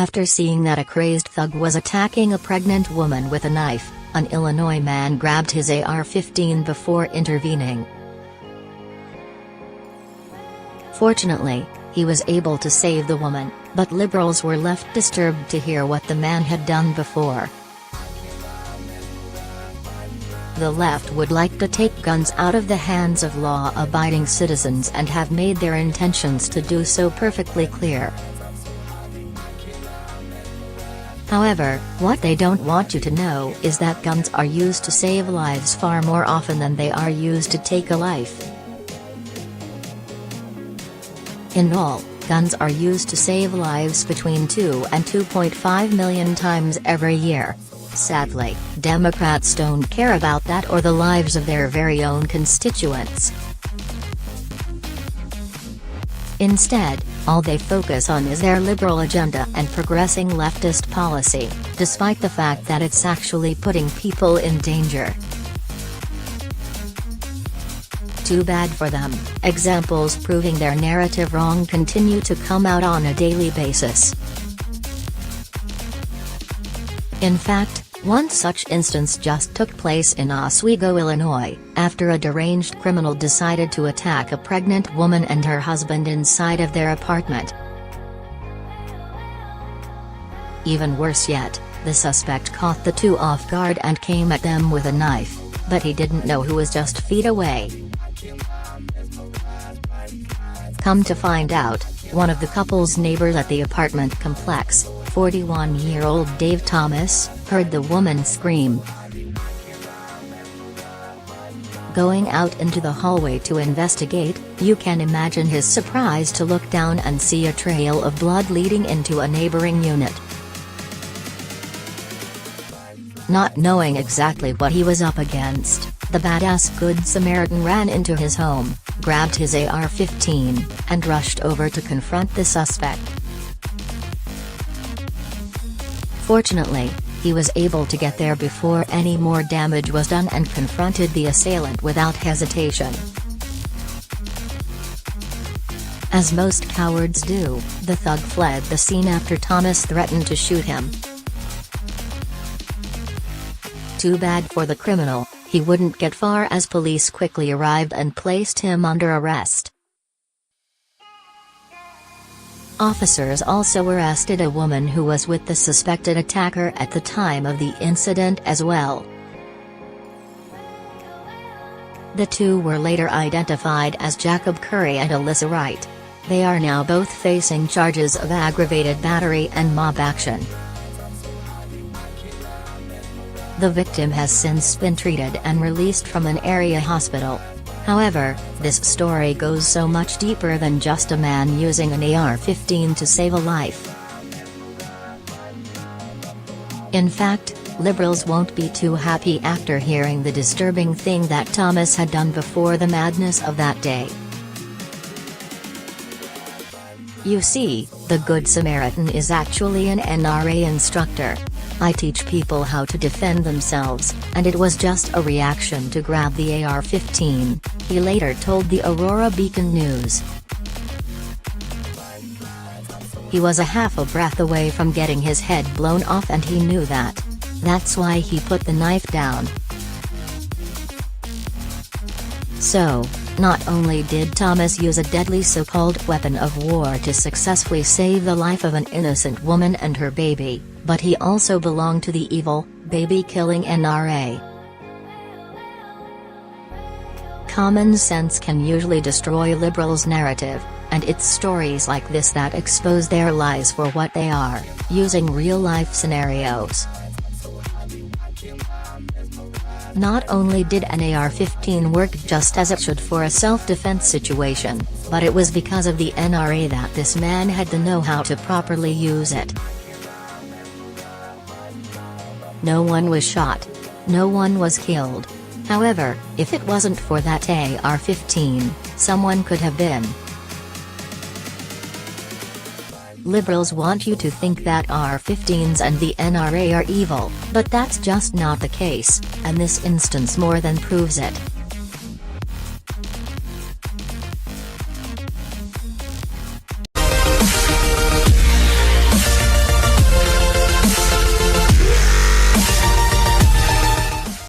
After seeing that a crazed thug was attacking a pregnant woman with a knife, an Illinois man grabbed his AR-15 before intervening. Fortunately, he was able to save the woman, but liberals were left disturbed to hear what the man had done before. The left would like to take guns out of the hands of law-abiding citizens and have made their intentions to do so perfectly clear. However, what they don't want you to know is that guns are used to save lives far more often than they are used to take a life. In all, guns are used to save lives between 2 and 2.5 million times every year. Sadly, Democrats don't care about that or the lives of their very own constituents. Instead, all they focus on is their liberal agenda and progressing leftist policy, despite the fact that it's actually putting people in danger. Too bad for them. Examples proving their narrative wrong continue to come out on a daily basis. In fact, one such instance just took place in Oswego, Illinois, after a deranged criminal decided to attack a pregnant woman and her husband inside of their apartment. Even worse yet, the suspect caught the two off guard and came at them with a knife, but he didn't know who was just feet away. Come to find out, one of the couple's neighbors at the apartment complex, 41-year-old Dave Thomas, heard the woman scream. Going out into the hallway to investigate, you can imagine his surprise to look down and see a trail of blood leading into a neighboring unit. Not knowing exactly what he was up against, the badass Good Samaritan ran into his home, grabbed his AR-15, and rushed over to confront the suspect. Fortunately, he was able to get there before any more damage was done and confronted the assailant without hesitation. As most cowards do, the thug fled the scene after Thomas threatened to shoot him. Too bad for the criminal, he wouldn't get far as police quickly arrived and placed him under arrest. Officers also arrested a woman who was with the suspected attacker at the time of the incident as well. The two were later identified as Currey and Alyssa Wright. They are now both facing charges of aggravated battery and mob action. The victim has since been treated and released from an area hospital. However, this story goes so much deeper than just a man using an AR-15 to save a life. In fact, liberals won't be too happy after hearing the disturbing thing that Thomas had done before the madness of that day. You see, the Good Samaritan is actually an NRA instructor. I teach people how to defend themselves, and it was just a reaction to grab the AR-15, he later told the Aurora Beacon-News. He was a half a breath away from getting his head blown off and he knew that. That's why he put the knife down. So, not only did Thomas use a deadly so-called weapon of war to successfully save the life of an innocent woman and her baby, but he also belonged to the evil, baby-killing NRA. Common sense can usually destroy liberals' narrative, and it's stories like this that expose their lies for what they are, using real-life scenarios. Not only did an AR-15 work just as it should for a self-defense situation, but it was because of the NRA that this man had the know-how to properly use it. No one was shot. No one was killed. However, if it wasn't for that AR-15, someone could have been. Liberals want you to think that AR-15s and the NRA are evil, but that's just not the case, and this instance more than proves it.